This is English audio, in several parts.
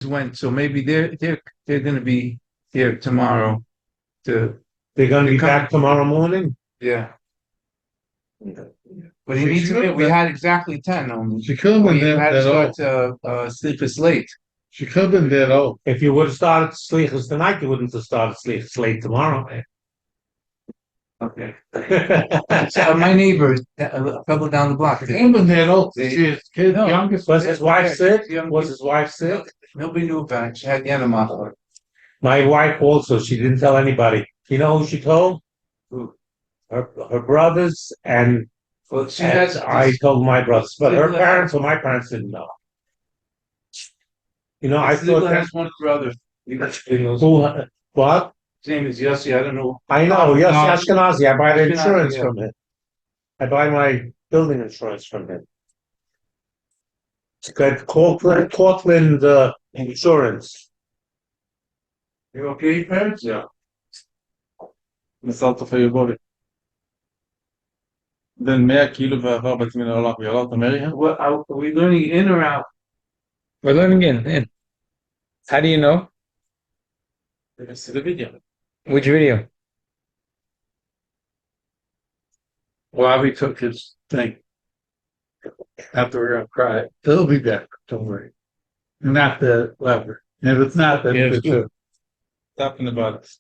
went, so maybe they're going to be here tomorrow to They're going to to be come. back tomorrow morning. Yeah, but he needs to. We had exactly 10 only. She could have been We had to that start sleepless late. She could have been that old. If you would have started Slichas tonight, you wouldn't have started Slichas late tomorrow. Okay. So my neighbor, a couple down the block, She could have been that old. They- She is kid, No. youngest. Was his wife sick? Young- Was his wife sick? nobody knew about it. She had the enema. My wife also, she didn't tell anybody. You know who she told? Who? Her brothers and, Well, she and has. I told my brothers, but her Still- parents or my parents didn't know. You know, I still thought has one brother. who, what? His name is Yossi. I don't know. I know, yes, No. Ashkenazi. I buy the Ashkenazi, insurance yeah. from him. I buy my building insurance from him. It's got Cortland Insurance. You okay, parents? Yeah. מזל טוב יבורי. בן 100 קילו ועבר בעצמי לעולם, יולדת אמריקה? What are we learning in or out? We're learning in. How do you know? I see the video. Which video? Bobby took his thing. After we're gonna cry. It'll be back, don't worry. Not the lever. And if it's not, then it's good. Stop in the buttons.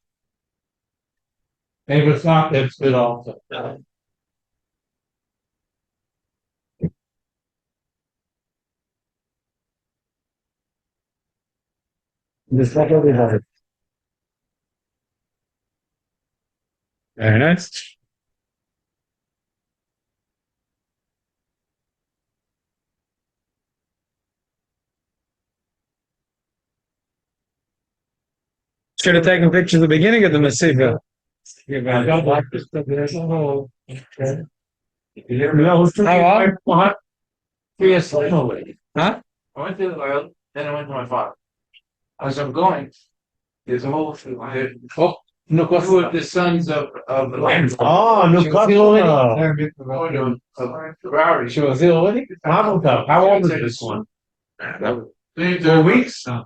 And if it's not, that's good also. This what we have. Very nice. Should have taken pictures at the beginning of the Masifa. I don't like this, but there's a whole. How What? Yes, finally. Huh? I went to the oil, then I went to my father. As I'm going, there's a whole Oh, no, two of the sons of the land. Oh, no, Ferrari. She was ill already? How old is this one? 2 weeks? I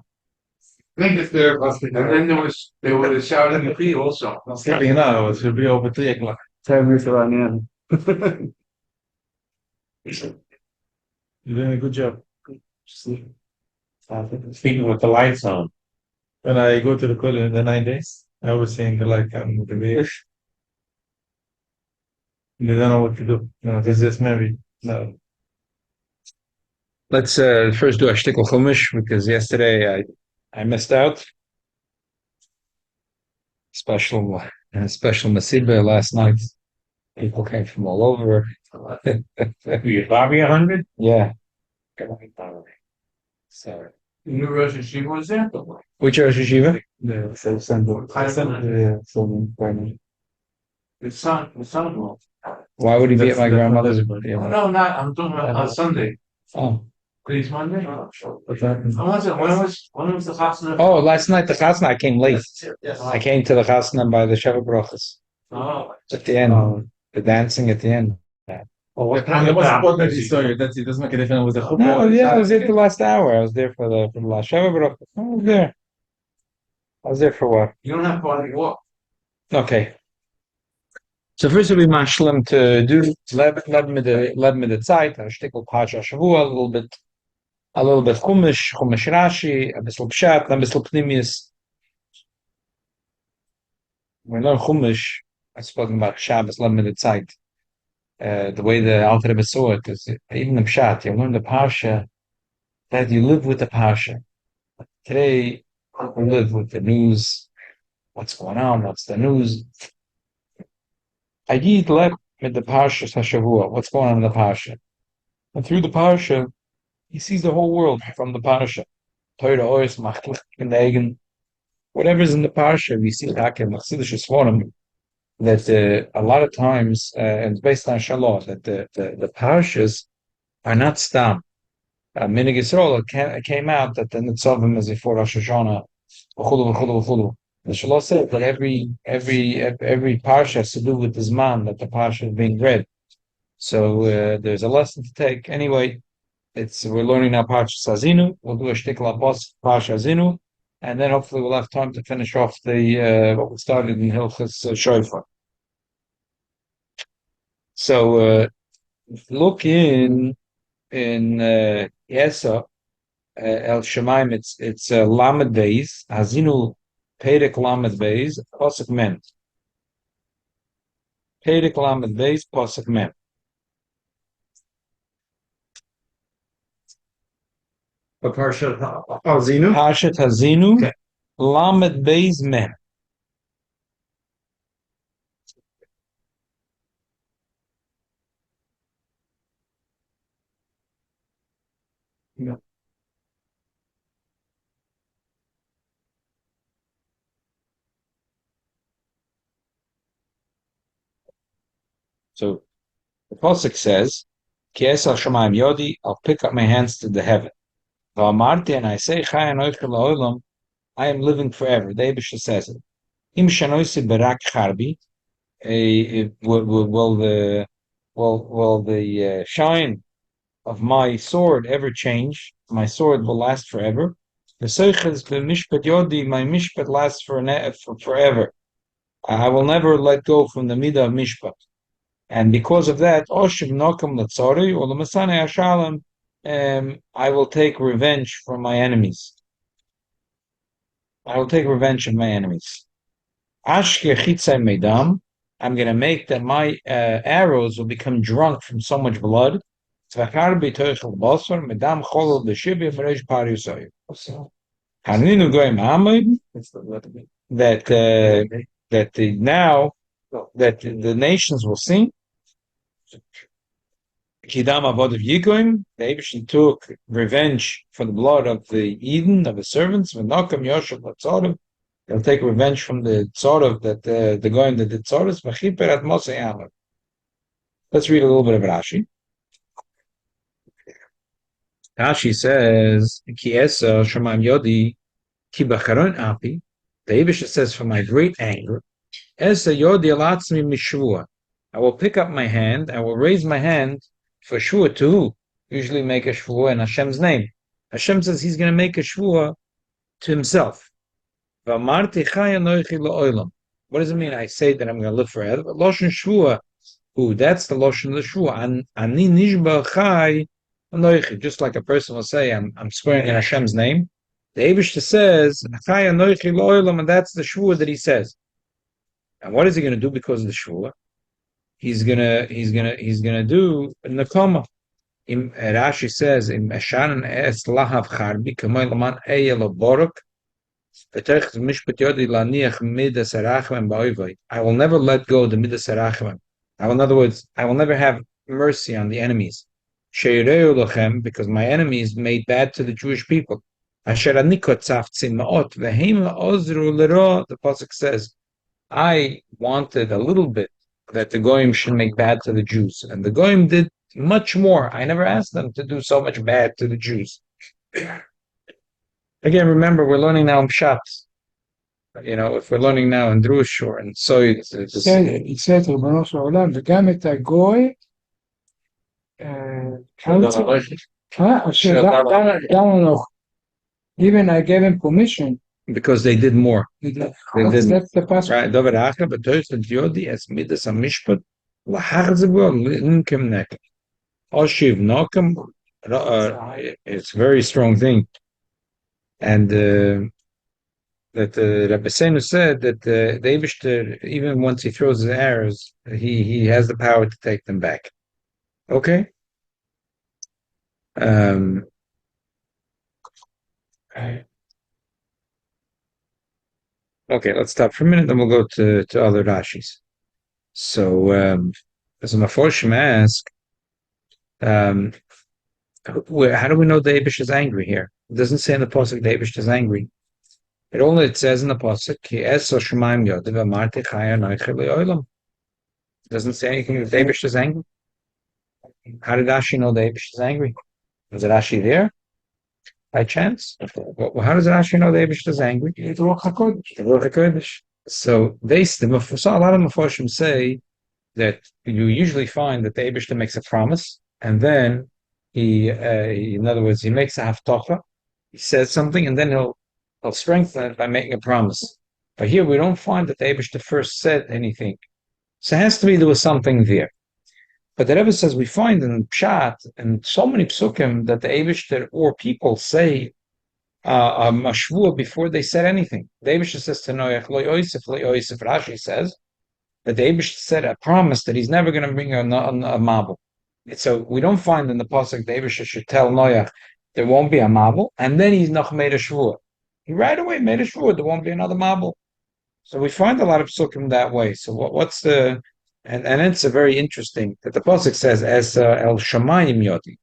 think it's there. And then they were shouting the P also. You know, it should be over 3 o'clock. You're doing a good job. Speaking with the lights on. When I go to the Kollel in the 9 days, I was saying like I'm with the baby. They don't know what to do. No, this is married. No. Let's first do a shtickle chumash because yesterday I missed out. Special Masiba last night. People came from all over. You Bobby 100? Yeah. So The new Rosh Hashanah was there. which Rosh Hashiva? The son-in-law. Why would he be at my That's grandmother's? yeah. No, not. I'm talking about on Sunday. Oh. Today's Monday. What's that? When was the Haazinu? Oh, last night the chasna I came late. Yes. I came to the chasna by the Sheva Brachas Oh, at the end. The dancing at the end. Oh, what It kind of wasn't that story. That's it. Doesn't make a difference with the chuppah. No, yeah, I was there the last hour. I was there for the last Sheva Brachas. I was there. I was there for what? you don't have to walk. Okay. So first we mashlim to do led me the Zeit, a shtickle Pasha Shavua, a little bit Chumash Rashi, a bissel Pshat, a bissel Pnimius. We learn Chumash. I spoke about Shabbos, led me the Zeit. The way the Alter Rebbe saw it is even the Pshat. You learn the Pasha that you live with the Pasha. Today we live with the news. What's going on? What's the news? I did let with the Parsha Hashavua. What's going on in the Parsha? And through the Parsha, he sees the whole world from the Parsha. Torah, Ois, Machlich, Genegen. Whatever's in the Parsha, we see back in Machzidish Sforim that a lot of times, and it's based on Shalom, that the Parshas are not stam. Minig Yisrael, it came out that the Nitzavim is before Rosh Hashanah, v'chulu, v'chulu, v'chulu. The Shalom said that every parsha has to do with the zman that the parsha is being read. So there's a lesson to take. Anyway, we're learning now Parshas Haazinu. We'll do a shtikla Parshas Haazinu, and then hopefully we'll have time to finish off the what we started in Hilchos Shofar. So look in Yesa El Shemaim. It's Lamed Beis Haazinu Perek Lamed Beis Pasuk Mem. Perek Lamed Beis Pasuk Mem. Parshat Haazinu. Parshat Haazinu, Okay. Lamed Beis Mem. Yeah. So the pasuk says, "Ki es al shamayim yodi," I'll pick up my hands to the heaven. V'amarti, and I say, "Chai anoich la'olam," I am living forever. The Eibusha says it. Im shanoisi berak charbi, will the shine of my sword ever change? My sword will last forever. The seiches b'mishpat yodi, my mishpat lasts forever. I will never let go from the midah of mishpat. And because of that, Oshiv Nokam Latsori or Lamasane Ashalam, I will take revenge from my enemies. I will take revenge of my enemies. Ashke Chitzai Medam, I'm going to make that my arrows will become drunk from so much blood. Haazinu Goyim Amid, that the nations will sing. Kidam Avod of Yikoim, the Eibushin took revenge for the blood of the Eden, of the servants. V'nokam Yoshev Latzorim, they'll take revenge from the Tzorov that the Goyim that did Tzoros. V'chiper at Mosei Amar. Let's read a little bit of Rashi. Rashi says, Ki esa Shemaim Yodi Ki Bacharon Api. The Eibushin says, for my great anger, Esa Yodi Alatzmi Mishvua. I will pick up my hand, I will raise my hand for shvua to who? Usually make a shvua in Hashem's name. Hashem says he's going to make a shvua to himself. What does it mean? I say that I'm going to live forever. Loshen shvua, that's the loshen of the shvua. Ani nishba chai anoichi. Just like a person will say, I'm swearing in Hashem's name. The Eibusha says chai anoichi lo'olam, and that's the shvua that he says. And what is he going to do because of the shvua? He's gonna do nakoma. Rashi says in Ashan es lahav charbi kamoy laman eyel borok. I will never let go of the midas harachmim. In other words, I will never have mercy on the enemies. Because my enemies made bad to the Jewish people. The pasuk says, I wanted a little bit that the Goyim should make bad to the Jews. And the Goyim did much more. I never asked them to do so much bad to the Jews. Again, remember, we're learning now in Pshat. If we're learning now in Drush or in Soy, it says, ריבונו של עולם, וגם את הגוי, even I gave him permission. Because they did more. That's the passage. Right. It's a very strong thing. And that Rabbi Seinu said that the Eibishter, even once he throws his arrows, he has the power to take them back. Okay? Okay, let's stop for a minute, then we'll go to other Rashis. So, as the Meforshim ask, how do we know the Eibush is angry here? It doesn't say in the pasuk the Eibush is angry. It says in the pasuk, it doesn't say anything that the Eibush is angry. How did Rashi know the Eibush is angry? Was it Rashi there? By chance? Well, how does Rashi know the Eibush is angry? So a lot of Meforshim say that you usually find that the Eibishter makes a promise, and then in other words, he makes a haftocha, he says something, and then he'll strengthen it by making a promise. But here we don't find that the Eibishter first said anything. So it has to be there was something there. But the Rebbe says we find in Pshat and so many psukim that the Eibishter or people say a mashvua before they said anything. The Eibishter says to Noach, Lo Yosef, Lo Yosef. Rashi says that the Eibishter said a promise that he's never going to bring a mabul. So we don't find in the pasuk the Eibishter should tell Noach there won't be a mabul, and then he's noch made a shvua. He right away made a shvua there won't be another mabul. So we find a lot of psukim that way. So what's the and it's a very interesting that the pasuk says as el shamayim yodi,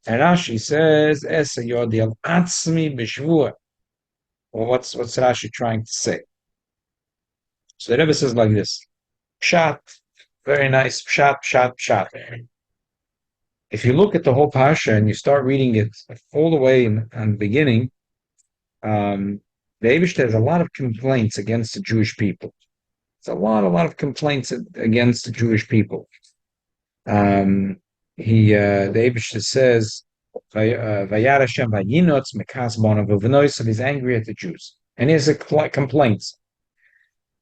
and Rashi says es yodi el atzmi b'shvua. Well, what's Rashi trying to say? So the Rebbe says like this: Pshat, very nice. Pshat, pshat, pshat. If you look at the whole parsha and you start reading it all the way in the beginning, the Eibishter has a lot of complaints against the Jewish people. It's a lot of complaints against the Jewish people. The Eibishter says, "Vayar Hashem vayinotz mekas bonav v'nois," he's angry at the Jews, and he has complaints.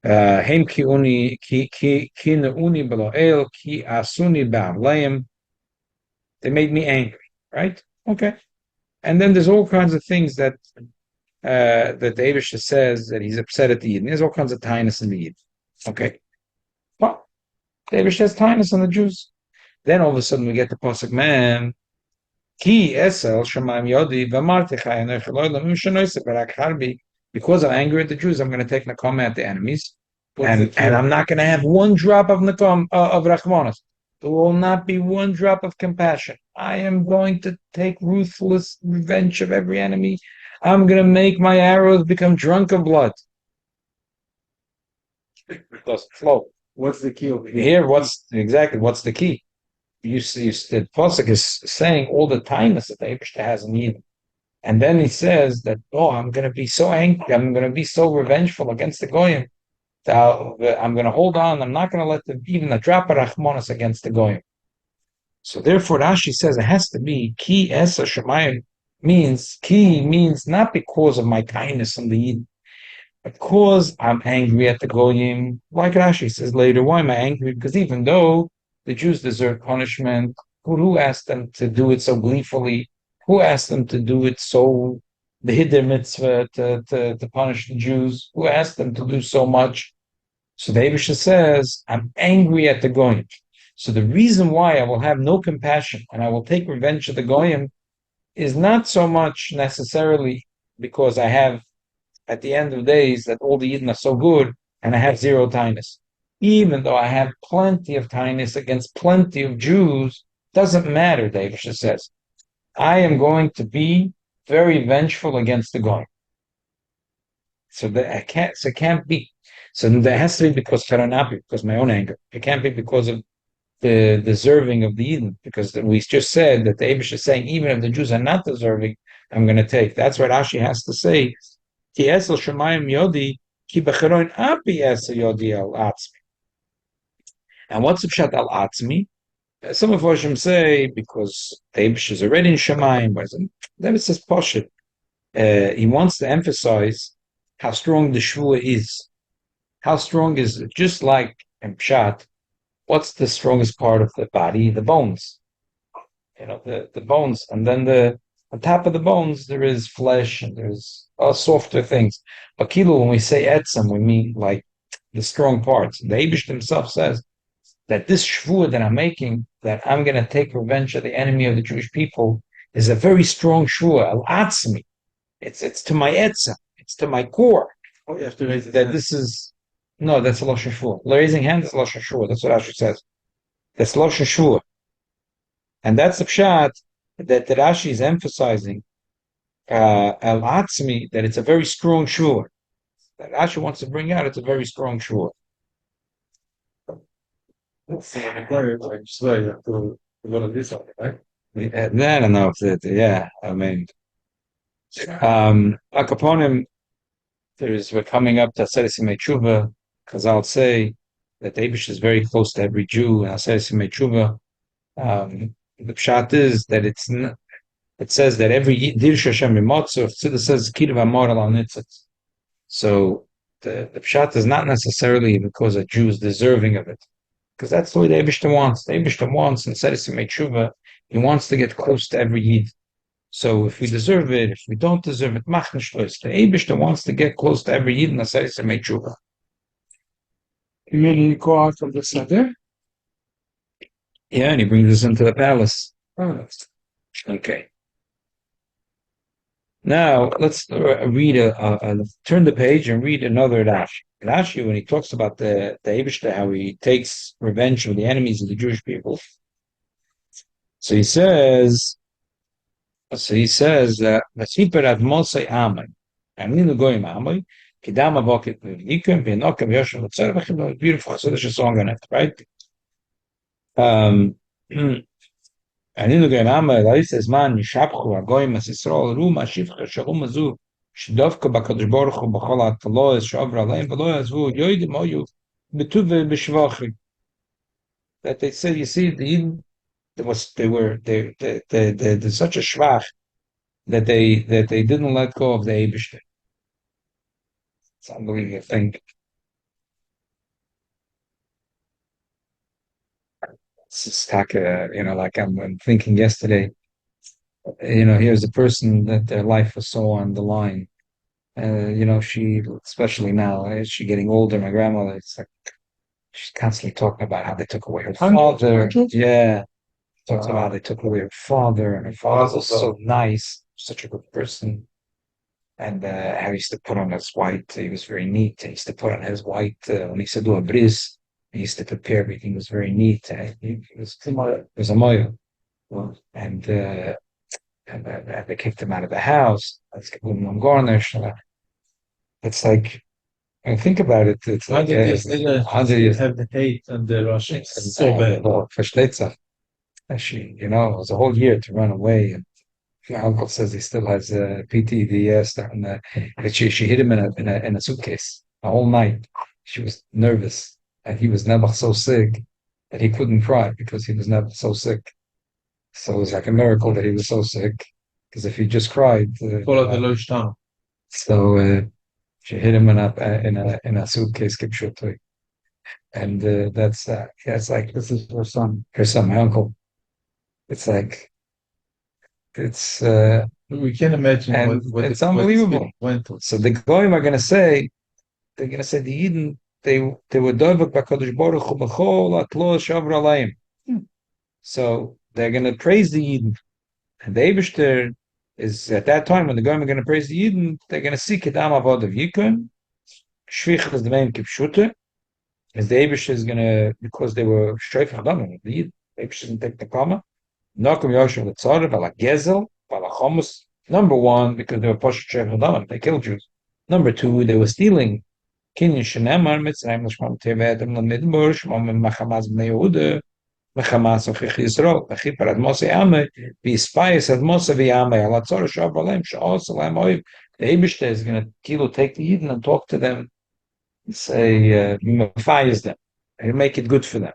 Hem ki neuni below el ki asuni ba'avleim. They made me angry, right? Okay. And then there's all kinds of things that the Eibishter says that he's upset at the Yidden. There's all kinds of tinus in the Yidden. Okay. Well, the Eibishter has tinus on the Jews. Then all of a sudden we get the pasuk man. Ki esel shemaim yodi v'martichai because I'm angry at the Jews, I'm going to take nakama at the enemies, and I'm not going to have one drop of nakam of rachmanas. There will not be one drop of compassion. I am going to take ruthless revenge of every enemy. I'm going to make my arrows become drunk of blood. It doesn't flow. What's the key over Here, what's the key? You see, the pasuk is saying all the kindness that the Eibishter has in Eden. And then he says that, I'm going to be so angry, I'm going to be so revengeful against the Goyim. I'm going to hold on. I'm not going to let even a drop of rachmanas against the Goyim. So therefore, Rashi says it has to be ki esa shemayim means not because of my kindness on the Yid, because I'm angry at the Goyim. Like Rashi says later, why am I angry? Because even though the Jews deserve punishment, who asked them to do it so gleefully? Who asked them to do it so? They hid their mitzvah to punish the Jews. Who asked them to do so much? So the Eibishter says, I'm angry at the Goyim. So the reason why I will have no compassion and I will take revenge of the Goyim is not so much necessarily because I have, at the end of days, that all the Yidden are so good and I have zero tinus. Even though I have plenty of tinus against plenty of Jews, doesn't matter, the Eibishter says. I am going to be very vengeful against the Goyim. So it can't be. So there has to be because my own anger. It can't be because of the deserving of the Eden, because we just said that the Eibush is saying even if the Jews are not deserving, I'm going to take. That's what Rashi has to say. Ki esel shemayim yodi ki becheroin api esel yodi al atzmi. And what's the pshat al atzmi? Some of Hashem say because the Eibush is already in Shemayim, but then it says Poshet. He wants to emphasize how strong the Shvua is. How strong is it? Just like in Pshat, what's the strongest part of the body? The bones. The bones. And then on top of the bones, there is flesh and there's softer things. But Kilo, when we say Etzem, we mean like the strong parts. The Eibush himself says that this Shvua that I'm making, that I'm going to take revenge of the enemy of the Jewish people, is a very strong Shvua. Al-Atzmi. It's to my Etzem. It's to my core. Oh, you have to raise that this is. No, that's Lashon Shvua. Raising hands is Lashon Shvua. That's what Rashi says. That's Lashon Shvua. And that's the pshat that Rashi is emphasizing. Al-Atzmi, that it's a very strong Shvua. That Rashi wants to bring out, it's a very strong Shvua. I don't know if it, I mean, Akaponim, we're coming up to Aseret Yimei Tshuva. Chazal say that the Eibush is very close to every Jew, and Aseret Yimei Tshuva, the pshat is that it says that every Dirsha Hashem Mimotzu, it says Kidav Amor al Nitzitz. So the pshat is not necessarily because a Jew is deserving of it, because that's the way the Eibishter wants. The Eibishter wants, instead of make tshuva, he wants to get close to every Yid. So if we deserve it, if we don't deserve it, mach nicht los. The Eibishter wants to get close to every Yid, and instead of make tshuva. You mean he go out of the Sadeh? Yeah, and he brings us into the palace. Oh, Okay. Now let's read turn the page and read another Rashi. Rashi, when he talks about the Eibishter, how he takes revenge for the enemies of the Jewish people. So he says that Vasiper ad Mosai Amai, Aminu Goyim Amai, Kidama Boket Nikim, Vinokam Yoshim Tzarvachim, beautiful Chassidish song on it, right? Aninu Goyim Amai, Lais says, Man, Yishabchu, Agoyim, As Yisrael, Ruma, Shivcha, Shalom Azu, Shidovka, Bakadosh Baruch Hu, Bachol HaTalois, Shavra, Aleim, Velo Yazvu, Yoidim Oyu, Betuve B'Shvachi. That they said, you see, there's such a shvach that they didn't let go of the Eibishter. It's unbelievable thing. It's just like I'm thinking yesterday. Here's a person that their life was so on the line. She, especially now, as she's getting older, my grandmother, it's like she's constantly talking about how they took away her father. Yeah. Talks about how they took away her father, and her father was so nice, such a good person. And how he used to put on his white, he was very neat. He used to put on his white, when he used to do a bris, he used to prepare everything, was very neat. He was a moyo. And they kicked him out of the house. It's like, I think think about it, it's like 100 years. Have the hate and the Russians so bad. Versteht sich. It was a whole year to run away. And my uncle says he still has PTSD. That she hit him in a suitcase a whole night. She was nervous, and he was never so sick that he couldn't cry because he was never so sick. So it was like a miracle that he was so sick, because if he just cried, so she hit him in a suitcase, and it's like, this is her son, my uncle. It's like, we can't imagine what it's unbelievable. So the Goyim are going to say, the Yidden, they were dovek b'Kadosh Baruch Hu b'chol atlo shavra alayim. So they're going to praise the Yidden, and the Eibishter is at that time when the Goyim are going to praise the Yidden, they're going to see kedam avod of Yikon. Shvich is the main kipshute, as the Eibishter is going to, because they were shreif hadam, the Yidden, the Eibishter didn't take the comma. Nokum Yoshem L'Tzorah, Vala Gezel, Vala Chomus. Number one, because they were Poshet Shreif Hadam, they killed Jews. Number two, they were stealing. Kinyan Shenemar, Mitzrayim L'Shmam Tevedem L'Midbur, Shmam Machamaz B'nei Yehuda, Machamaz Ochich Yisrael, Achipar Ad Mosei Ame, V'Yispayis Ad Mosei V'Yame, Ala Tzorah Shav Alem, Sha'os Alem Oiv. The Eibishter is going to take the Yidden and talk to them, say, fires them, and make it good for them.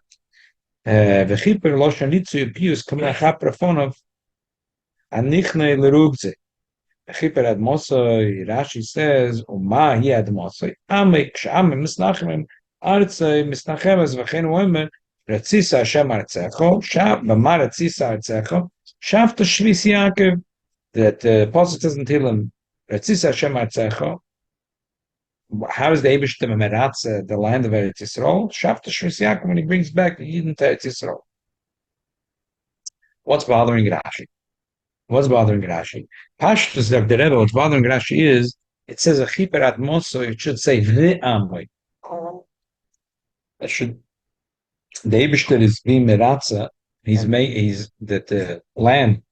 V'chiper loshon nitzu yipiyus kamei chaprafonov anichnei lerugze. V'chiper ad mosoi, Rashi says, Uma hi ad mosoi, Ame k'sh'ame misnachemim artzei misnachemes v'chein oemer ratzisa Hashem artzecho, b'ma ratzisa artzecho, shavta shvis Yaakov. That Pasuk doesn't tell him ratzisa Hashem artzecho. How is the Eibishter memeratze the land of Eretz Yisrael? Shavta shvis Yaakov, when he brings back the Yidden to Eretz Yisrael. What's bothering Rashi? Pashtus of the Rebbe, what's bothering Rashi is, it says a chiper at moso, it should say v'amoy. The Eibishter is being meratze. He's that the land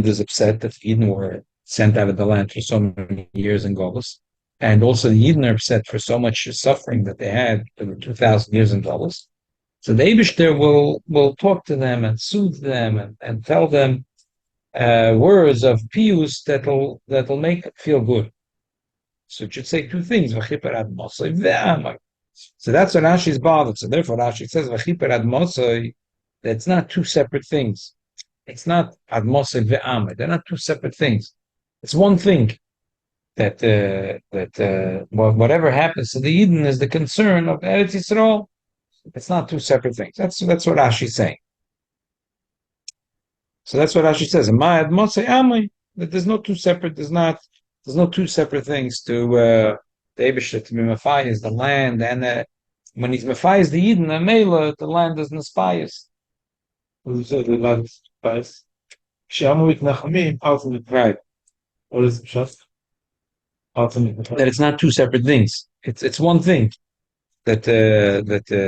is upset that the Yidden were sent out of the land for so many years in Golus, and also the Yidden are upset for so much suffering that they had for 2,000 years in Golus. So the Eibishter will talk to them and soothe them and tell them words of pious that'll make it feel good. So it should say two things: v'chiper ad mosoi ve'amai. So that's what Rashi is bothered. So therefore Rashi says v'chiper ad mosoi. It's not two separate things. It's not admose ve'ame. They're not two separate things. It's one thing that whatever happens to the Eden is the concern of Eretz Yisrael. It's not two separate things. That's what Rashi's saying. So that's what Rashi says. That there's no two separate. There's no two separate things to the Eibishter to be Mephi is the land, and when he's Mephi is the Eden, and Mela, the land doesn't aspires. Who said the land spice? Shamu Nachamim, ultimate. Right. What is just? Ultimate. That it's not two separate things. It's one thing. That the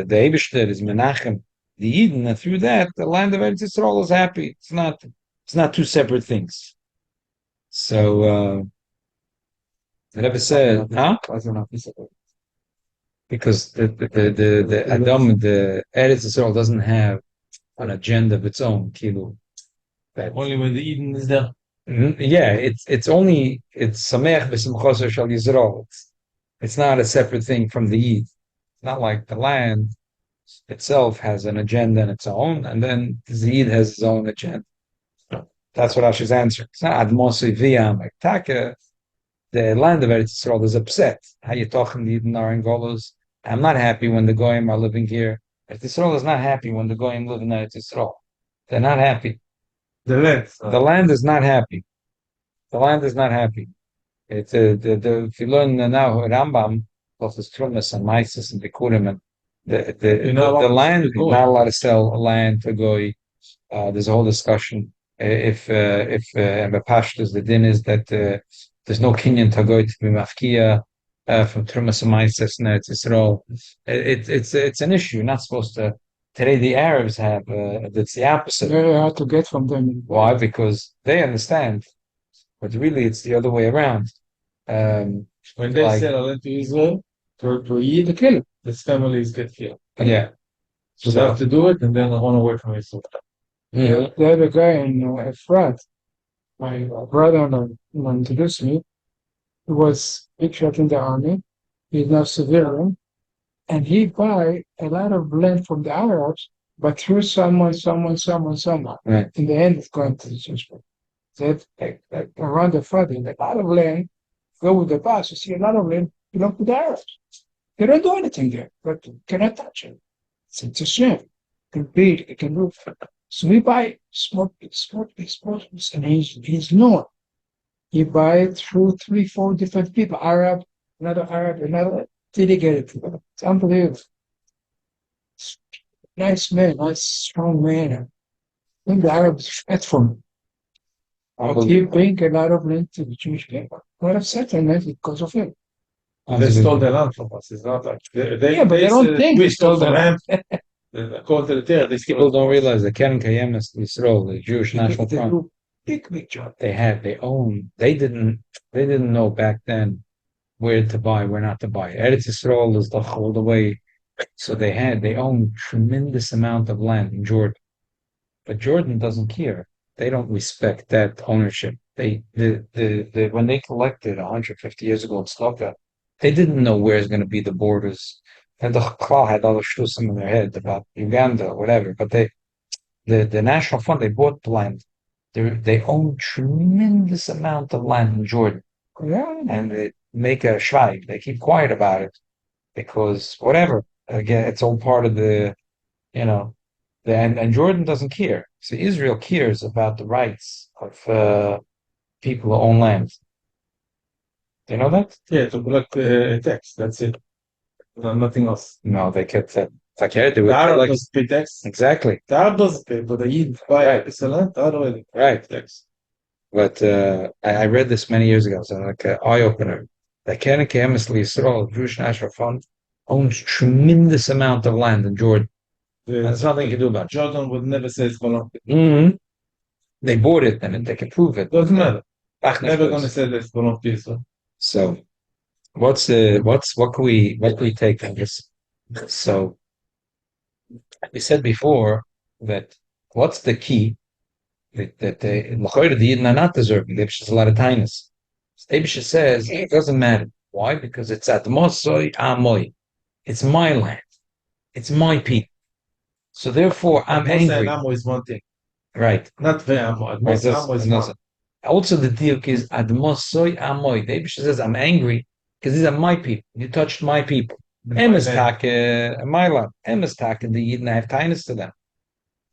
Eibishter is Menachem, the Eden, and through that the land of Eretz Yisrael is happy. It's not two separate things. So the Rebbe said, huh? Because the Adam, the Eretz Yisrael doesn't have an agenda of its own, Kilu. Only when the Eden is there. Yeah, it's Sameach b'simchoso shel Yisrael. It's not a separate thing from the Eid. It's not like the land itself has an agenda in its own, and then the Eid has its own agenda. That's what Rashi's answer. It's not Admosi Viyam Taka. The land of Eretz Yisrael is upset. How you talking the Eden are in Golos? I'm not happy when the Goyim are living here. Eretz Yisrael is not happy when the Goyim live in Eretz Yisrael. They're not happy. The land. The land is not happy. The land is not happy. It's if you learn now Rambam, both his Trumas and Mises and Bikurim, and the land, you're not allowed to sell land to Goy. There's a whole discussion. If Pashtus, the din is that there's no Kenyan to go to be mafkia from Trumas and Mises and Israel. It's an issue. You're not supposed to. Today the Arabs have it's the opposite. Very hard to get from them. Why? Because they understand, but really it's the other way around. When they sell a land to Israel, to Yid, They kill it. his families get killed. Yeah. So they have to do it, and then they run away from Israel. Yeah. They have a guy in Efrat. My brother introduced me. He was big shot in the army. He's now civilian. And he buy a lot of land from the Arabs, but through someone. Right. In the end, it's going to the Jewish people. That like around the front, a lot of land go with the bus. You see a lot of land belong to the Arabs. They don't do anything there, but you cannot touch it. It's a shame. It can build, it can move. So we buy small pieces, and he's known. He buy it through 3-4 different people, Arab, another. Till he get it. It's unbelievable. Nice man, nice strong man. I think the Arabs fight for him. But he bring a lot of land to the Jewish people. A lot of settlement because of him. They stole the land from us. It's not like But they don't think we they stole stole the the land. land. According to the Torah, they People don't realize that Keren Kayemis Yisrael, the Jewish National They Front, do big job. they didn't know back then where to buy, where not to buy. Eretz Yisrael is all the way. So they own tremendous amount of land in Jordan. But Jordan doesn't care. They don't respect that ownership. When they collected 150 years ago in Sloka, they didn't know where's going to be the borders. And the Klal had other shtusim in their head about Uganda or whatever. But the National Fund, they bought the land. They own tremendous amount of land in Jordan. Yeah. And they make a shvaig. They keep quiet about it because whatever. Again, it's all part of and Jordan doesn't care. So Israel cares about the rights of people who own land. Do you know that? Yeah, to collect tax. That's it. No, nothing else. No, they kept that. Like, yeah, they would The Arab collect- doesn't pay tax. exactly. The Arab doesn't pay, but the Yid buy Right. it's a land. The Arab will Right. tax. But I read this many years ago. So like an eye opener. The Keren Kayemis Yisrael, Jewish National Fund, owns tremendous amount of land in Jordan. There's nothing you can do about it. Jordan would never say it's belong. Mm-hmm. They bought it, and they can prove it. Doesn't matter. Ach, Never gonna say that it's belong to Israel. So, what can we take from this? So, we said before that what's the key that the Yidden are not deserving. There's just a lot of kindness. Abisha says it doesn't matter. Why? Because it's at Mosoi Amoy. It's my land. It's my people. So therefore, I'm angry. Amo is one thing, Right. not ve'amo. Right, Mose amo is one. also, the diuk is admosoy amoy. The Abishah says, I'm angry because these are my people. You touched my people. Emes take my land. Emes take the Yidden. I have kindness to them.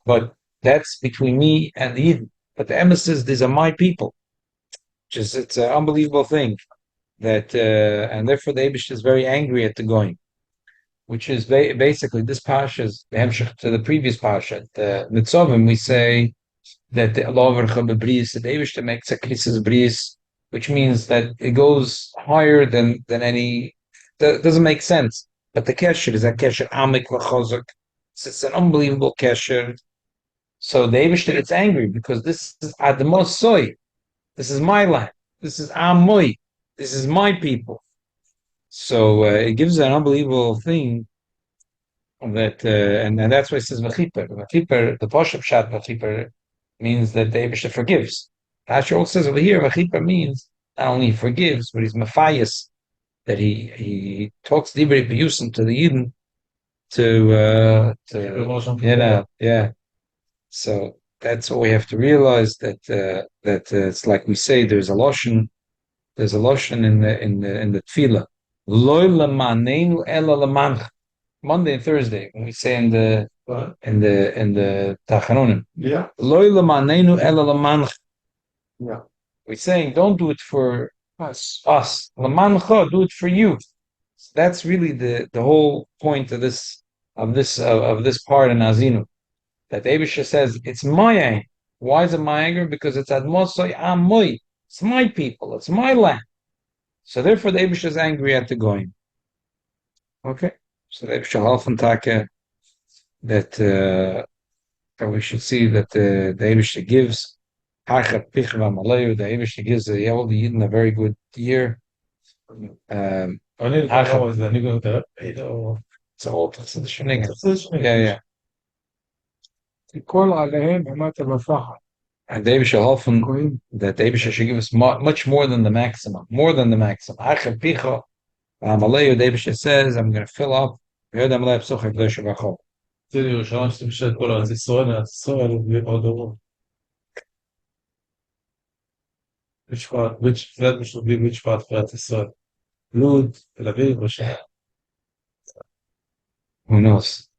But that's between me and the Yidden. But the Emes says, these are my people. Just it's an unbelievable thing that, and therefore the Abishah is very angry at the going, which is basically this pasha is the hemshech to the previous pasha. The Nitzovim, we say that the Allah bris, the Eibushter makes a krisis bris, which means that it goes higher than any. That doesn't make sense. But the kesher is a kesher amik v'chozok. It's an unbelievable kesher. So the Eibushter gets angry because this is admos soy. This is my land. This is amoy. This is my people. So it gives an unbelievable thing that, and that's why it says v'chiper. V'chiper, the poshup shat v'chiper means that the Eibushter forgives. Rashi also says over here, v'chiper means not only he forgives, but he's mafayas, that he talks divrei piyusim to the Yidden yeah. So that's what we have to realize that it's like we say there's a lashon in the tefillah. Lo lamanenu ela lamanch. Monday and Thursday when we say in the Tacharonim. Yeah. Lo lamanenu ela lamanch. Yeah. We're saying don't do it for Us. Lamancha, do it for you. So that's really the whole point of this part in Haazinu. That Abisha says it's my anger. Why is it my anger? Because it's admosoi amoy. It's my people. It's my land. So therefore, the Abisha is angry at the goyim. Okay. So the Abisha halfen take that we should see that the Abisha gives. The Abisha gives the Yidden a very good year. It's all it's the Sheniga. Yeah. Kol alehem emat v'fachar. And David shall often that David should give us much more than the maximum. More than the maximum. David says, I'm going to fill up. Which that should be which part for Israel? Lud, Tel Aviv, or Shah? Who knows?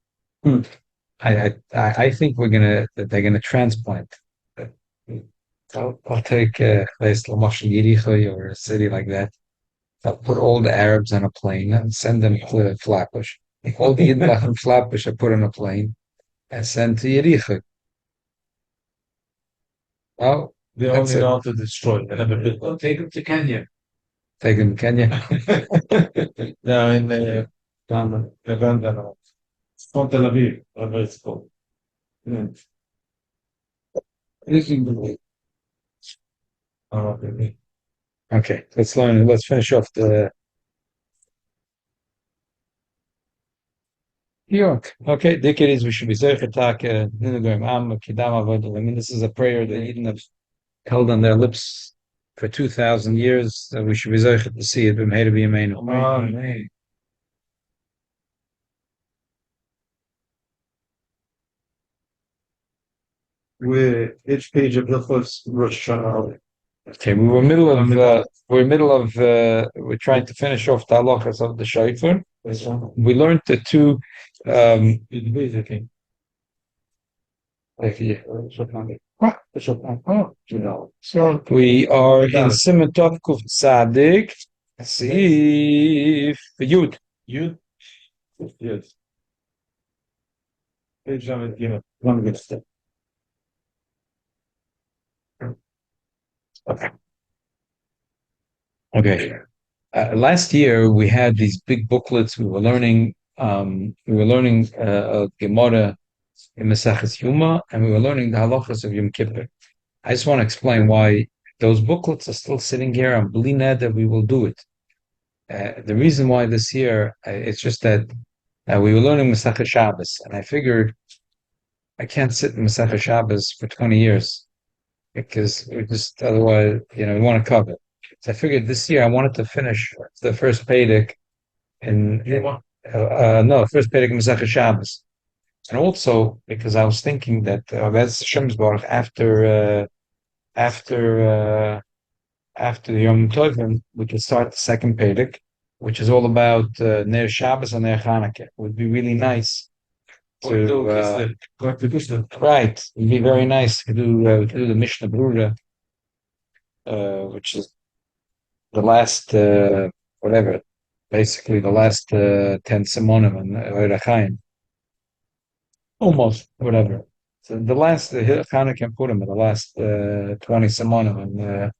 I think they're gonna transplant. I'll take Yericho or a city like that. I'll put all the Arabs on a plane and send them to Flatbush. All the Yidden from Flatbush I put on a plane and send to Yericho. Well, they only know how to destroy. They never built. Well, take them to Kenya. Take them to Kenya. No, in Uganda, no. It's from Tel Aviv, whatever it's called. Okay, let's finish off the York. okay, Dikkeris, we should be Zerchetake, Ninagoyim Am, Kidam Avodah. I mean, this is a prayer that Eden have held on their lips for 2,000 years. That we should be Zerchet to see it. Amen. Each page of the first Rosh Hashanah. Okay, we're trying to finish off the halachas of the Shofar. We learned the two. So We are in Siman Tov Kuf Tzadik, Sif Yud. Yud? Yes. Page 17. One good step. Okay. Last year we had these big booklets. We were learning Gemara in Maseches Yuma, and we were learning the halachas of Yom Kippur. I just want to explain why those booklets are still sitting here. I'm believing that we will do it. The reason why this year, it's just that we were learning Masechet Shabbos, and I figured I can't sit in Masechet Shabbos for 20 years because we just otherwise, we want to cover. So I figured this year I wanted to finish the first Pedic first Pedic in Masechet Shabbos. And also because I was thinking that that's Hashem's Baruch after the Yom Tovim, we can start the second Perek, which is all about Ner Shabbos and Ner Chanukah. It would be really nice to right. It'd be very nice to do the Mishnah Brura, which is the last whatever, basically the last 10 Simonim and Oirachayim. Almost, whatever. So the last Chanukah and Purim, the last 20 Simonim and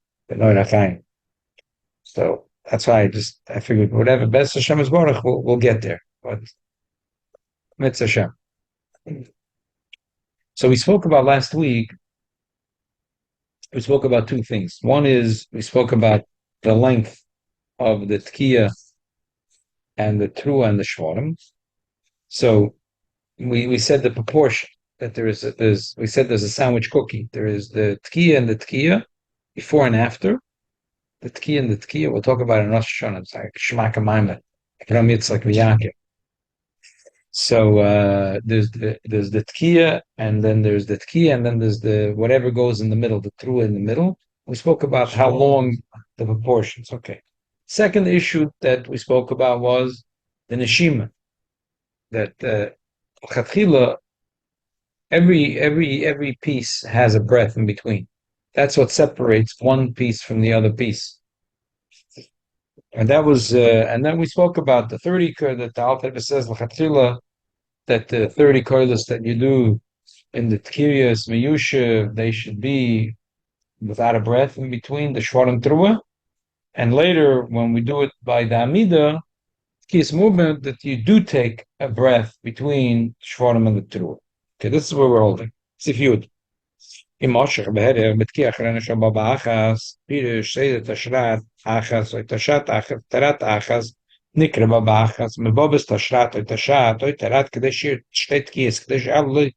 Oirachayim. So that's why I figured whatever best Hashem is Baruch, we'll get there. But Mitzvah Hashem. So we spoke about last week. We spoke about two things. One is we spoke about the length of the Tkiya and the Trua and the Shvarim. So we said the proportion that we said there's a sandwich cookie. There is the Tkiya and the Tkiya before and after. The Tkiya and the Tkiya, we'll talk about it in Rosh Hashanah. It's like Shema Kamayim. It's like V'Yankev. So there's the Tkiya, and then there's the Tkiya, and then there's the whatever goes in the middle, the Trua in the middle. We spoke about how long the proportions. Okay. Second issue that we spoke about was the Neshima. That Chatchila, every piece has a breath in between. That's what separates one piece from the other piece. And that was, and then we spoke about the 30 that the Alter Rebbe says l'chatchila, that the 30 kolos that you do in the Tkiyas Meyusha, they should be without a breath in between the Shvarim Trua. And later, when we do it by the Amida, Tkiyas movement, that you do take a breath between Shvarim and the Trua. Okay, this is where we're holding. Sifyud. Imoshach beherer betkiach rena shabba ba'achas pirish seidet tashrat achas oy tashat achas tarat achas nikra ba'achas mebobes tashrat oy tashat oy tarat kedei shir shtei tkiyas kedei she'al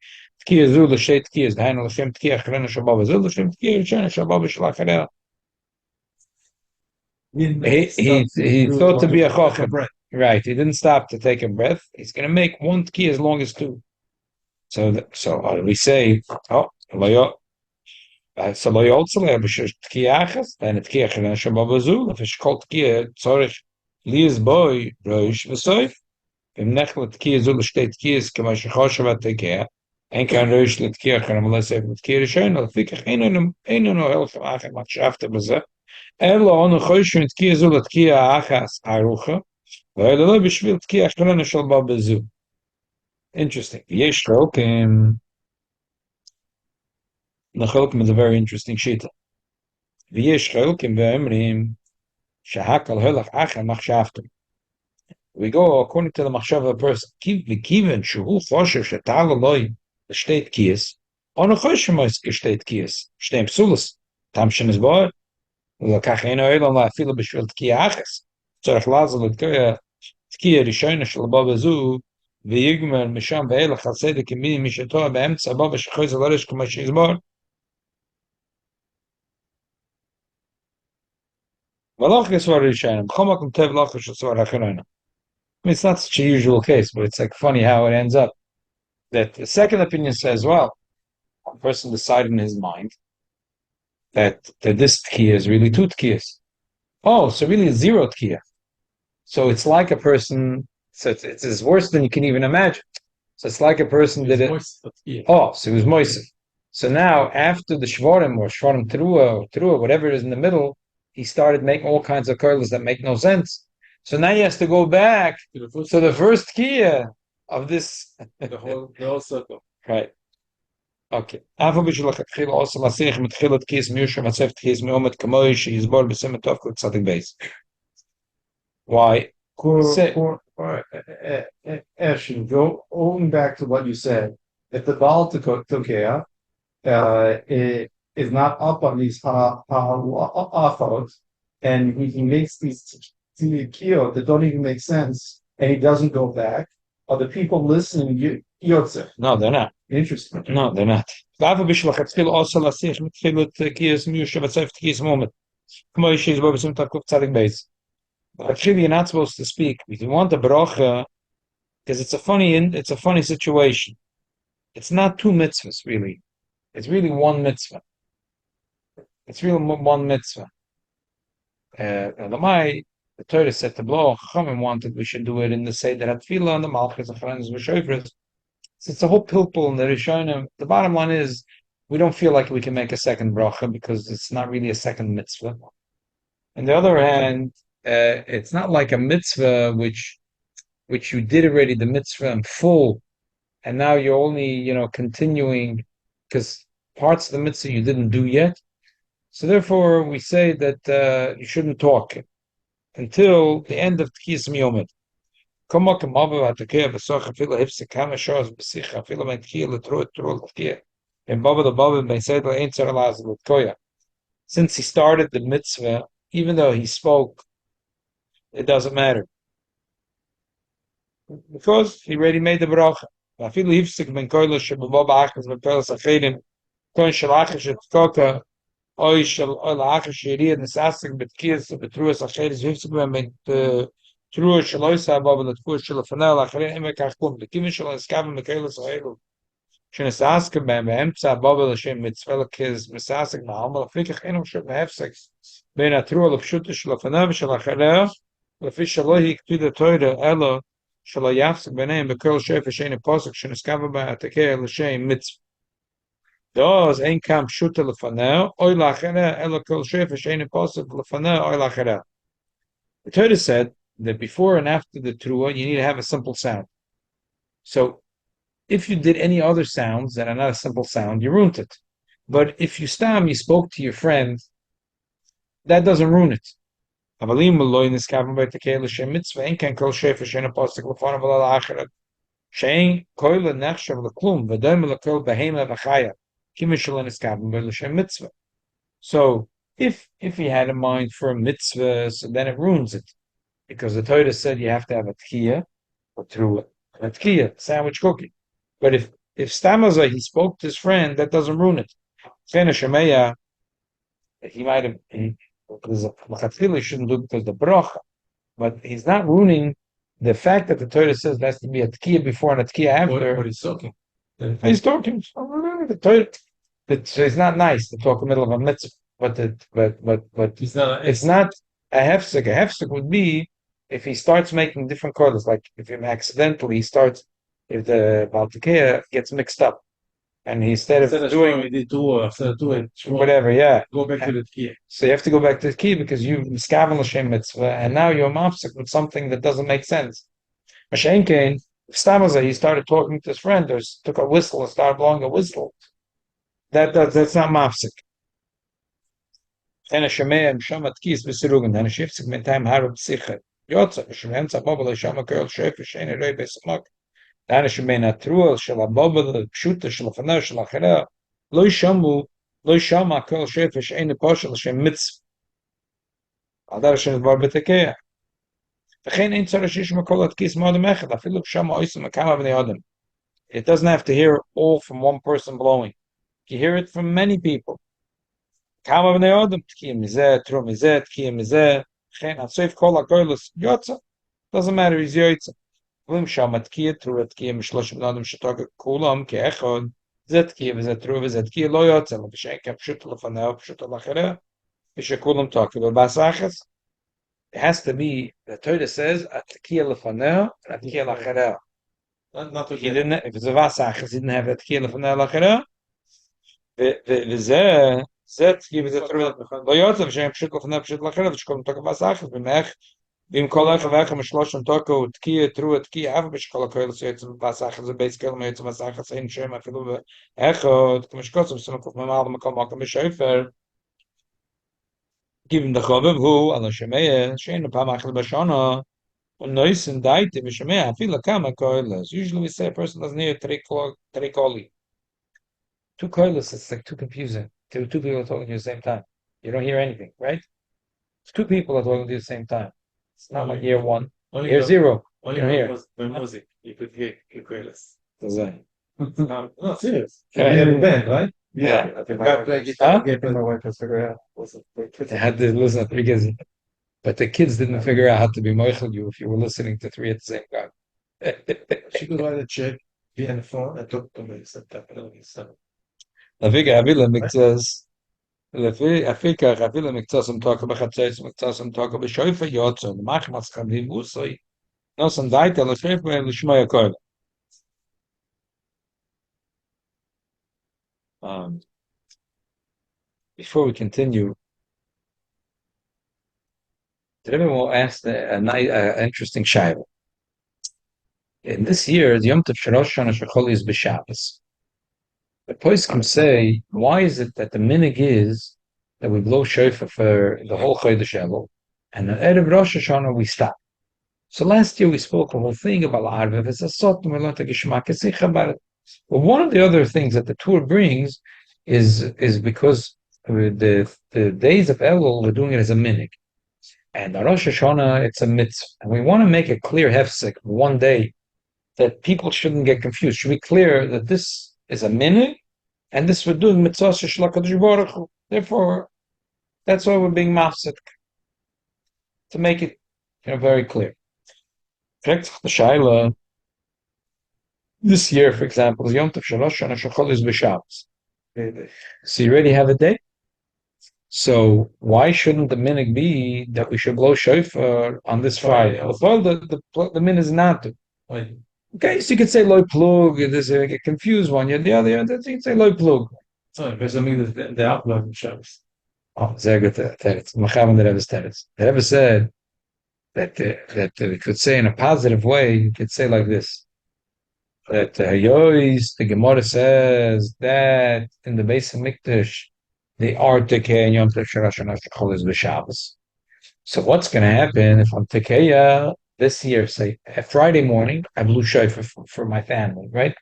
tkiyas zu l'shtei tkiyas dahin l'shem tkiach rena shabba zu l'shem tkiyas rena shabba b'shlach he thought to be a chochem. Right, he didn't stop to take a breath. He's going to make one tkiyah as long as two. So we say, oh, so lo yotzele b'shir tkiya achas, then tkiya chena shema bazu, if kol tkiya tzorich lias boy roish v'soif, im nechle tkiya zu l'shtei tkiyas kama shechoshev attekeya, en kan roish l'tkiya chena m'lesef l'tkiya rishon, l'fikach einu no helchem achem machshavte b'zeh, elo onu choshim tkiya zu l'tkiya achas arucha, v'elo lo b'shvil tkiya chena shel ba bazu. Interesting. Yesh chokim. The Cholkim is a very interesting shita. V'yesh Cholkim ve'emrim shehakal helach acher machshavtim. We go according to the machshav of a person. V'kiven shehu choshev shetal aloi l'shtei tkiyas. Ono choshev mois k'shtei tkiyas. Shtei psulas. Tam shenes boy. V'lakach eino elon la'afilu b'shvil tkiya achas. Tzorech lazel l'tkiya rishona shel baba zu v'yigmer misham ve'elach al-sedek imini mishatoa be'emtza baba shechoiz al-arish k'ma shizmor. It's not such a usual case, but it's like funny how it ends up. That the second opinion says, well, a person decided in his mind that this tkiya is really two tkiyas. Oh, so really it's zero tkiya. So it's like a person, so it's worse than you can even imagine. So it's like a person did it. Oh, so it was moist. So now after the shvarim or shvarim trua, whatever it is in the middle, he started making all kinds of curls that make no sense. So now he has to go back to the first tkiya of this. the whole circle. Right. Okay. Why? Ashton, going back to what you said, if the Baal Tokea is not up on these ha'afot, and he makes these kiyot that don't even make sense, and he doesn't go back, are the people listening yotze? No, they're not. Interesting. No, they're not. Actually, you're not supposed to speak. If you want a bracha, because it's a funny situation. it's not two mitzvahs really. It's really one mitzvah. It's really one mitzvah. The Torah said to blow. Chachamim wanted we should do it in the Seder HaTfilah and the Malchus and Charanis and Shofars. So it's a whole pilpul in the Rishonim. The bottom line is we don't feel like we can make a second bracha because it's not really a second mitzvah. On the other hand, it's not like a mitzvah which you did already the mitzvah in full, and now you're only continuing because parts of the mitzvah you didn't do yet. So therefore, we say that you shouldn't talk until the end of Tkiyas Miyomid. Since he started the mitzvah, even though he spoke, it doesn't matter. Because he already made the bracha. Oy shel laach shirid nesasik betkiyas betruas acheres hifsik ben trua shloy sabab le tfu shel fanal achere im kachkum bekim shel skav mikelos haylo shnesask ben emtsa bab le shem mitzvel kez mesasik ma amal fikh khinum shel hifsik ben trua le pshut shel fanal shel achere le fi shloy hiktud de toide elo shel yafsik benem bekol shef shein posuk shneskav ben atake le shem mitz Does ein kam shute lefanel oy lachera elo kol shefish ein possible lefanel oy lachera. The Torah said that before and after the trua you need to have a simple sound. So if you did any other sounds that are not a simple sound, you ruined it. But if you spoke to your friend, that doesn't ruin it. Avalim loy niskaven by tekel shem mitzvah ein kan kol shefish ein possible lefanel oy lachera. Shein koil nechshav leklum v'dem lekol behema v'chaya. So if he had a mind for a mitzvah, so then it ruins it. Because the Torah said you have to have a tkiya or through a tkiya, sandwich cookie. But if Stamaza he spoke to his friend, that doesn't ruin it. He might have because he shouldn't do it because the bracha. But he's not ruining the fact that the Torah says there has to be a tkiya before and a tkiya after. What he's talking. He's talking. The Torah. It's not nice to talk in the middle of a mitzvah, but it's not a hefsek. A hefsek would be if he starts making different colors, like if him accidentally starts, if the Baltikea gets mixed up, and instead of doing whatever, Go back to the key. So you have to go back to the key because you miskaven l'shem mitzvah, and now you're mafsek with something that doesn't make sense. Mashenkein, Stamaza, he started talking to his friend, or took a whistle and started blowing a whistle. That's not mafsik. And a shemei and shamat kis b'sirugan and a shifsik meantime harab psicha. Yotza shemei tzabobel shama girl shef shein rei besamak. And a shemei natruel shalabobel pshuta shalafana shalachera lo shama girl shef shein poshel shem mitz. Adar shem dvar betekeya. V'chein ein tzara shish makol at kis modem echad afilu shama oisem akama b'nei adam. It doesn't have to hear all from one person blowing. You hear it from many people. Doesn't matter. He's yoitza. It has to be. The Torah says atkiya lefanel and atkiya lachera. Not to He didn't. If it's a vasachas, he didn't have atkiya lefanel lachera. וזה תקיע וזה תרועה לא יוצא ושהם פשוט לפני פשוט לאחרת ושקודם תוקע בסחס במח ואם כל אחד ואחד משלושם תוקע תקיע תרועה תקיע אף בשכל הכל שיוצא בסחס זה בייס כל מה יוצא בסחס אין שם אפילו באחד כמו שקוצם סנוקוף ממעל במקום מקום בשופר גיבים דחובב הוא על השמיה שאין פעם אחת בשונה ונויסן דייטי ושמיה אפילו כמה קוילס usually we say a person doesn't hear three koli. Two koilos, it's like too confusing. Two people are talking to you at the same time. You don't hear anything, right? Two people are talking to you at the same time. It's not like year one. Year zero. Only you don't hear. when music, you could hear Ukrainians. No, serious. You had a band, right? Yeah. I think I play guitar. My wife has figured out. They had to listen to three kids. But the kids didn't figure out how to be moichel you if you were listening to three at the same time. She could write a check be on the phone and talk to me. So, Lafika Avila Miktas. Afika Avila Miktas and talk about Chatzes Miktas and talk about Shofar Yotzo. The Machmas can be Musoi. No, some Daita, Lashefar and Lishmaya Koil. Before we continue, today we will ask an interesting shayla. In this year, the Yom Tov Shalosh Shana Shecholi is b'Shabbos. The poskim say, why is it that the minig is that we blow shofar for the whole Chodesh Elul, and the Erev Rosh Hashanah we stop? So last year we spoke a whole thing about Arvev. It's a sot, and we learned a Geshmak about it. But one of the other things that the Torah brings is because the days of Elul, we're doing it as a minig. And the Rosh Hashanah, it's a mitzvah. And we want to make a clear hefsek one day that people shouldn't get confused. Should be clear that this is a minig, and this we're doing mitzvah shlakadosh baruch hu. Therefore, that's why we're being mafsek, to make it very clear. Correct? The Shaila, this year, for example, Yom Tov Shalosh Shana Shechol is b'Shabbos. So you already have a day. So why shouldn't the minig be that we should blow shofar on this Friday? Well, the min is not to. Okay, so you could say loy plug. There's a confused one. The other, you can say loy plug. sorry, but I mean the outlook of Shabbos. Oh, very good. Teretz. Machavan the Rebbe's teretz. The Rebbe said that we could say in a positive way. You could say like this: that Yois, the Gemara says that in the base of Mikdash, the Artike and Yom Tov Shalosh Shana Shechol is b'Shabbos. So what's going to happen if I'm Tekeya this year, say, a Friday morning, I blew shofar for my family, right?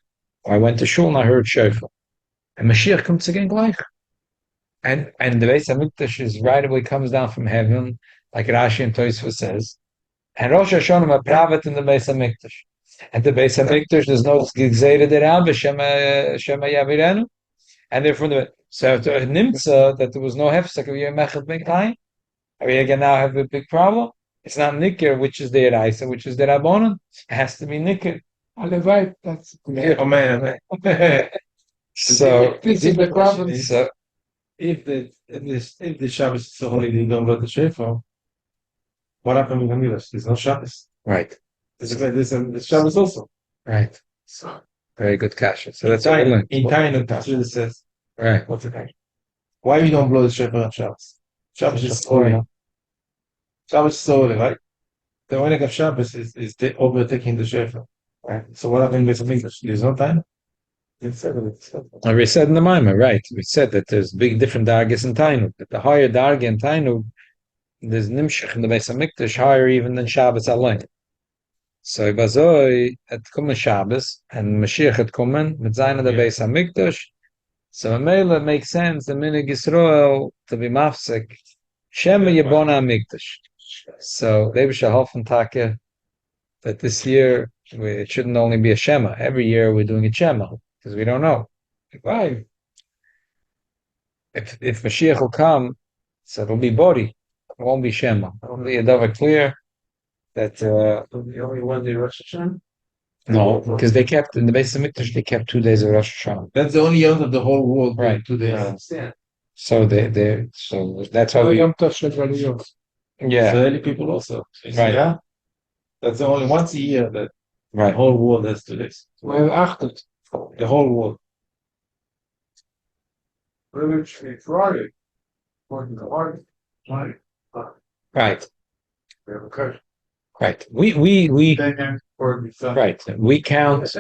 Or I went to shul and I heard shofar. And Mashiach comes again gleich. And the Beis HaMikdash is right away comes down from heaven, like Rashi and Tosfos says. And Rosh Hashanah are private in the Beis HaMikdash. And the Beis HaMikdash, there's no Gzeira Derab, Shema Yavirenu. And therefore, so to Nimtza, that there was no hefsek of Yom Echad Mikdash. Are we going to now have a big problem? It's not Nikir, which is the Eraisa, which is the Rabbanon. It has to be Nikir. Alevai, that's Oh man. So, this is the problem. so If the Shabbos is a holiday, you don't blow the shofar. What happened with Hamilas? There's no Shabbos. right, There's Shabbos also. right. So Very good kasha. So that's what we learned. in Tainuk, that's what it says. Right. What's the time? Why we don't blow the shofar on Shabbos? Shabbos is holy. Shabbos is holy, right? The only of Shabbos is overtaking the shofar. Right. So what happened with English? There's no time. Like we said in the Maimah, right? We said that there's big different dargis in Tainuk. That the higher darga in Tainuk, there's nimshach in the Beis HaMikdash higher even than Shabbos alone. So Bazoi at Kumen Shabbos and Mashiach at Kumen with Zayin of the Beis HaMikdash. So Mela makes sense the minig Yisrael to be mafsek Shema Yebona HaMikdash. So they shall help Taka that this year it shouldn't only be a Shema. Every year we're doing a Shema because we don't know. Why? If Mashiach will come, so it'll be Bori. It won't be Shema. It'll be a davar clear that The only one day Rosh Hashanah. no, because they kept in the Beis HaMikdash they kept 2 days of Rosh Hashanah. That's the only Yom of the whole world. Right. 2 days. understand. So so that's why we Yom Tov Shel Galuyot. yeah Israeli people also. Right. Yeah. That's the only once a year that the right. whole world has 2 days. We have achtet. The whole world. Friday. According to Art. Right. We have a curse. Right. We right. We count.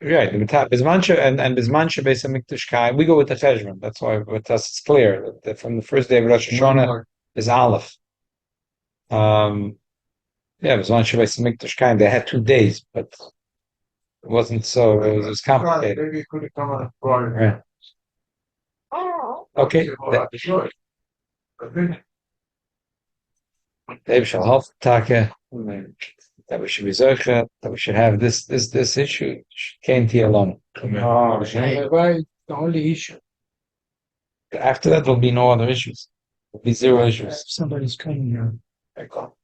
Right. Bismancha and Bismancha Beis HaMikdash Kai. We go with the Cheshvan. That's why with us it's clear that from the first day of Rosh Hashanah is Aleph. Yeah, Bismancha Beis HaMikdash Kai. They had 2 days, but it wasn't so. It was complicated. Maybe it could have come on Friday. Right. Okay. Dave shall help Taka that we should be zoche, that we should have this issue. Can't hear alone. Alevai, the only issue. After that, there'll be no other issues. There'll be 0 issues. Somebody's coming here. I call.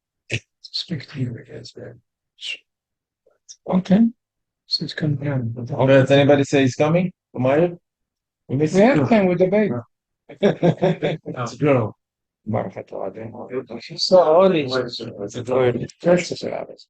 Speak to you against that. Okay. So it's coming down. Does anybody say he's coming? Tomorrow? We miss Yeah, it. came with the baby. It's a girl. So all these, it's a good, just as